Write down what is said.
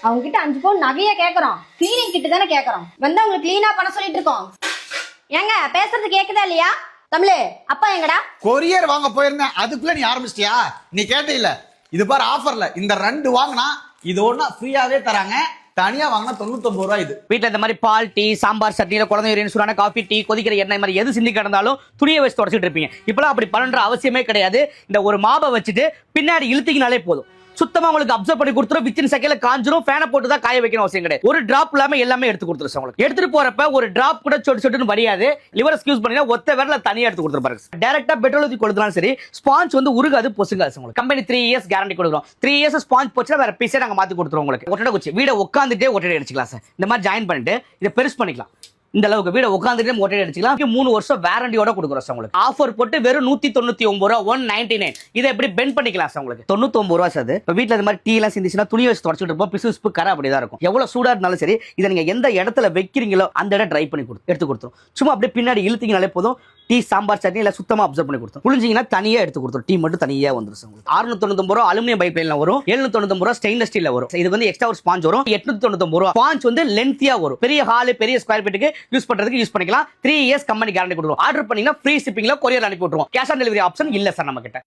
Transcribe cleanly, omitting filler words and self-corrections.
அவங்க கிட்ட 5 பவுன் நகைய கேக்குறோம், கிளீனிங் கிட்ட தானே கேக்குறோம். வந்து அவங்க கிளீனா பண்ண சொல்லிட்டு இருக்கோம். ஏங்க பேசுறது கேக்குதா இல்லையா? தமிழ் அப்பா எங்கடா? கொரியர் வாங்க போயிருந்தேன், அதுக்குள்ள நீ ஆரம்பிச்சிட்டியா? நீ கேட்ட இல்ல, இது பாரு ஆஃபர்ல இந்த 2 வாங்கினா இது ஒண்ணா ஃப்ரீயாவே தராங்க, தனியா வாங்கினா 99 ரூபாய். இது வீட்டுல இந்த மாதிரி பால் டீ சாம்பார் சட்னியில குழந்தை சூடான காஃபி டீ கொதிக்கிற எண்ணெய் மாதிரி எது சிந்தி கிடந்தாலும் துணியை வச்சு தொடச்சிட்டு இருப்பீங்க. இப்பெல்லாம் அப்படி பண்ற அவசியமே கிடையாது. இந்த ஒரு மாபை வச்சுட்டு பின்னாடி இழுத்தீங்கனாலே போதும், சுத்தமா உங்களுக்கு அப்சர்வ் பண்ணி கொடுத்துரும். வித்தின் செகண்ட்ல காஞ்சிரும். ஃபேனை போட்டு தான் காய வைக்கணும் அவசியம் கிடையாது. ஒரு டிராப் இல்லாம எல்லாமே எடுத்து கொடுத்துரும். உங்களுக்கு எடுத்துட்டு போறப்ப ஒரு டிராப் கூட சொட்டு சொட்டுன்னு வடியாது. லிவர் எக்ஸ்கியூஸ் பண்ணீங்க ஒத்த விரல தனியா எடுத்து கொடுத்துருப்பாரு. டைரக்டா பெட்ரோல் ஊத்தி கொடுத்தாலும் சரி, ஸ்பாஞ்ச் வந்து உருகாது பொசுங்காது. உங்களுக்கு கம்பெனி 3 இயர்ஸ் கேரண்டி கொடுக்குறோம். 3 இயர்ஸ் ஸ்பாஞ்ச் போச்சுன்னா வேற பீஸே நாங்க மாத்தி கொடுத்துருவோம். உங்களுக்கு ஒட்டடை குச்சி வீட உட்காந்துட்டே ஒட்டடை அடிச்சுக்கலாம் சார். இந்த மாதிரி ஜாயின் பண்ணிட்டு இதை பெருசு பண்ணிக்கலாம். இந்த அளவுக்கு வீட உட்காந்துட்டு ஒட்டடை அடிச்சுக்கலாம். 3 வருஷம் வாரண்டியோட கொடுக்குறோம் சார். உங்களுக்கு ஆஃபர் போட்டு வெறும் 199 ரூபா 199. இதை எப்படி பெண்ட் பண்ணிக்கலாம் சார். உங்களுக்கு 99 ரூபா சார். இப்போ வீட்டில் இந்த மாதிரி டீ எல்லாம் சிந்திச்சுன்னா துணி வச்சு தொடச்சிட்டு இருப்போம். பிசு கரை அப்படிதான் இருக்கும். எவ்வளவு சூடா இருந்தாலும் சரி, இதை நீங்க எந்த இடத்துல வைக்கிறீங்களோ அந்த இடம் ட்ரை பண்ணி எடுத்து கொடுத்துரும். சும்மா அப்படியே பின்னாடி இழுத்தீங்கனாலே போதும். டீ சாம்பார் சட்னி இல்ல சுத்தமா அப்சர்வ் பண்ணி கொடுத்தோம். புளிஞ்சிங்கன்னா தனியா எடுத்து கொடுத்தோம். டீ மட்டும் தனியா வந்துரும். 699 ரூபா அலுமினியம் பைப் லைன்ல வரும். 799 ரூபா ஸ்டெயின்லெஸ் ஸ்டீல்ல வரும். இது வந்து எக்ஸ்ட்ரா ஒரு ஸ்பாஞ்ச் வரும். 899 ரூபா ஸ்பாஞ்ச் வந்து லென்த்தியா வரும். பெரிய ஹால் பெரிய ஸ்கொயர் ஃபீட்டுக்கு யூஸ் பண்றதுக்கு யூஸ் பண்ணிக்கலாம். 3 இயர்ஸ் கம்பெனி கேரண்டி கொடுக்குறோம். ஆர்டர் பண்ணீங்கன்னா ஃப்ரீ ஷிப்பிங்ல கொரியர் அனுப்பி விட்டுருவோம். கேஷ் ஆன் டெலிவரி ஆப்ஷன் இல்ல சார் நம்ம கிட்ட.